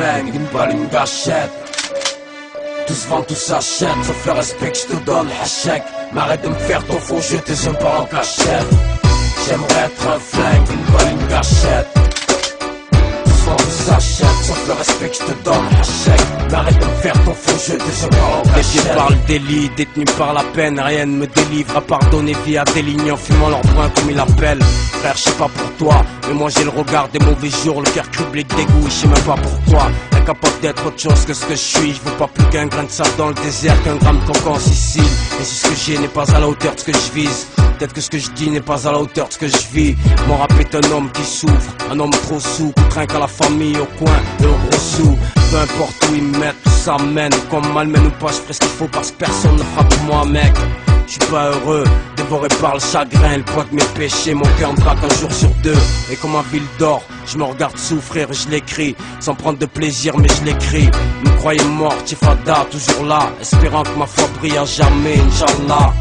flingue, une balle, une gâchette. Tous vendent, tous achètent, sauf le respect que je te donne, hachek. M'arrête de me faire ton faux jeu, tes yeux pas en cachette. J'aimerais être un flingue, une balle, une gâchette. Tous vendent, tous achètent, sauf le respect que je te donne, hachek. M'arrête de me faire ton faux jeu, tes yeux pas en cachette. Défié par le délit, détenu par la peine, rien ne me délivre à pardonner via des lignes en fumant leur poing comme il appelle. Frère, je sais pas pour toi, mais moi j'ai le regard des mauvais jours, le cœur criblé de dégoût, je sais même pas pourquoi. Incapable d'être autre chose que ce que je suis, je veux pas plus qu'un grain de sable dans le désert, qu'un gramme de coco en Sicile. Et si ce que j'ai n'est pas à la hauteur de ce que je vise, peut-être que ce que je dis n'est pas à la hauteur de ce que je vis. Mon rap est un homme qui souffre, un homme trop sous, qui trinque à la famille, au coin et au gros sous. Peu importe où ils me mettent, tout ça mène, comme malmène ou pas, je ferai ce qu'il faut parce que personne ne fera pour moi, mec. Je suis pas heureux, dévoré par le chagrin, le poids de mes péchés, mon cœur me bat qu'un jour sur deux. Et comme ma ville d'or, je me regarde souffrir, je l'écris, sans prendre de plaisir mais je l'écris. Me croyez mort, Tifada, toujours là, espérant que ma foi brille à jamais, Inch'Allah.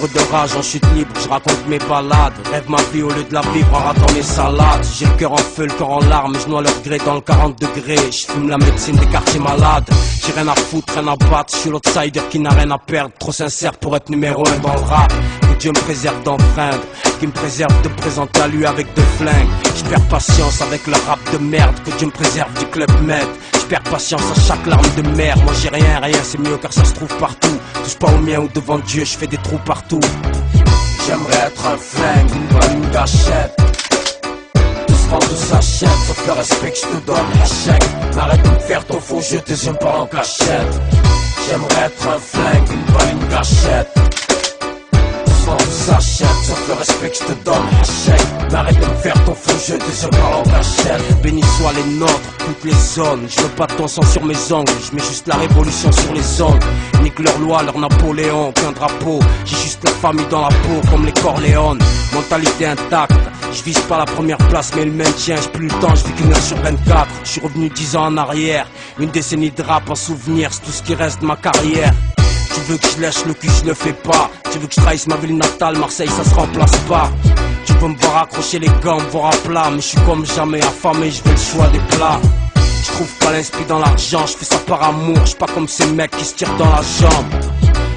Livre de rage en chute libre, je raconte mes balades. Rêve ma vie au lieu de la vivre en ratant mes salades. J'ai le cœur en feu, le corps en larmes, je noie le regret dans le 40 degrés. Je fume la médecine des quartiers malades. J'ai rien à foutre, rien à battre, je suis l'outsider qui n'a rien à perdre. Trop sincère pour être numéro 1 dans le rap. Que Dieu me préserve d'enfreindre, qui me préserve de présenter à lui avec deux flingues. Je perds patience avec le rap de merde, que Dieu me préserve du club med. Je perds patience à chaque larme de mer. Moi j'ai rien, c'est mieux car ça se trouve partout. Touche pas au mien ou devant Dieu, je fais des trous partout. J'aimerais être un flingue, une balle, une gâchette. Tous vendent, tous achètent, sauf le respect que je te donne, hachek. M'arrête de me faire ton faux jeu, tes yeux pas en cachette. J'aimerais être un flingue, une balle, une gâchette. Tous vendent, tous achètent, sauf le respect que je te donne, hachek. M'arrête de me faire ton faux jeu, tes yeux pas en cachette. Béni soient les nôtres, toutes les zones. Je veux pas de ton sang sur mes ongles, je mets juste la révolution sur les ongles. Nique leur loi, leur Napoléon, qu'un drapeau. J'ai juste la famille dans la peau, comme les Corléones. Mentalité intacte, je vise pas la première place mais le maintien. J'ai plus le temps, je vis qu'une heure sur 24. Je suis revenu 10 ans en arrière, une décennie de rap en souvenir, c'est tout ce qui reste de ma carrière. Tu veux que je lèche le cul, je le fais pas. Tu veux que je trahisse ma ville natale, Marseille ça se remplace pas. Tu peux me voir accrocher les gants, me voir à plat, mais je suis comme jamais affamé, je veux le choix des plats. Je trouve pas l'inspire dans l'argent, je fais ça par amour, je suis pas comme ces mecs qui se tirent dans la jambe.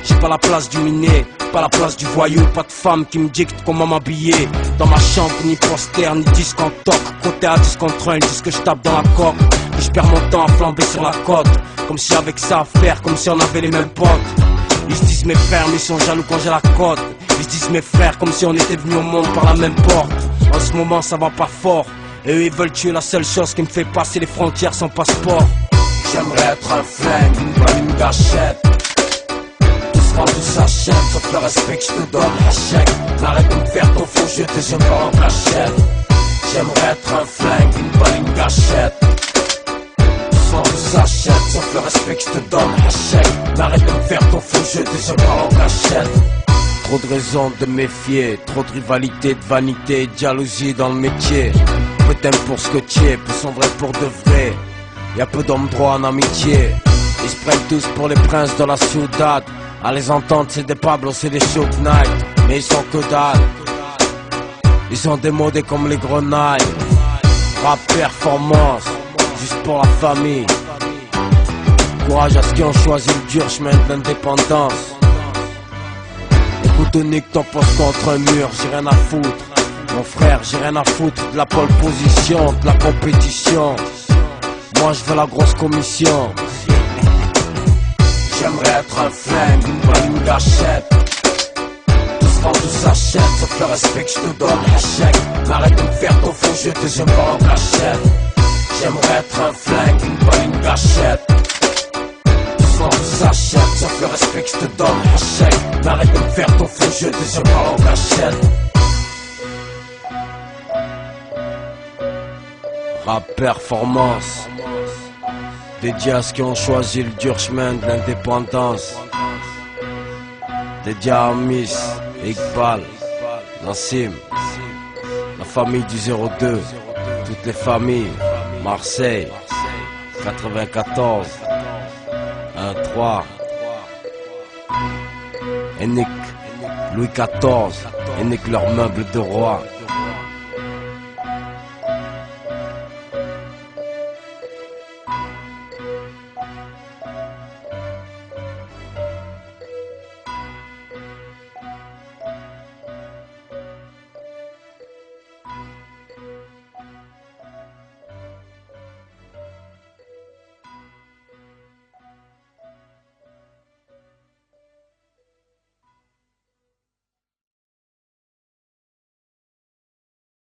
J'ai pas la place du miné, pas la place du voyou, pas de femme qui me dicte comment m'habiller. Dans ma chambre, ni poster, ni disque en toc. Côté à 10 contre 1, ils disent que je tape dans la coque. Que je perds mon temps à flamber sur la côte. Comme si avec ça à faire, comme si on avait les mêmes potes. Ils se disent mes frères, mais ils sont jaloux quand j'ai la côte. Ils se disent mes frères, comme si on était venus au monde par la même porte. En ce moment ça va pas fort, et eux ils veulent tuer la seule chose qui me fait passer les frontières sans passeport. J'aimerais être un flingue, une balle, une gâchette. Tous vendent, tous achètent, sauf le respect que je te donne, hachek. M'arrête de me faire ton faux jeu, tes yeux pas en cachette. J'aimerais être un flingue, une balle, une gâchette. Tous vendent, tous achètent, sauf le respect que je te donne, hachek. M'arrête de me faire ton faux jeu, tes yeux pas en cachette. Trop de raisons de méfier, trop de rivalité, de vanité, de jalousie dans le métier. Peu t'aimes pour ce que tu es, peu sont vrais pour de vrai. Y'a peu d'hommes droits en amitié. Ils se prennent tous pour les princes de la ciudad. À les entendre c'est des Pablo, c'est des Shoot Knight. Mais ils sont que dalle. Ils sont démodés comme les grenailles. Rap performance, juste pour la famille. Courage à ceux qui ont choisi le dur chemin de l'indépendance. Écoute nique ton poste contre un mur, j'ai rien à foutre. Mon frère, j'ai rien à foutre de la pole position, de la compétition. Moi je veux la grosse commission. J'aimerais être un flingue, une balle, une gâchette. Tous vendent, tous achètent, sauf le respect que je te donne, hachek. M'arrête de me faire ton faux jeu, tes yeux pas en cachette. J'aimerais être un flingue, une balle, une gâchette. Tous vendent, tous achètent, sauf le respect que je te donne, hachek. M'arrête de me faire ton faux jeu, tes yeux pas en cachette. Rap performance, dédié à ceux qui ont choisi le dur chemin de l'indépendance. Dédié à Amis, Iqbal, Nassim, la famille du 02, toutes les familles, Marseille, 94, 1-3, Hennick, Louis XIV, Hennick leur meuble de roi.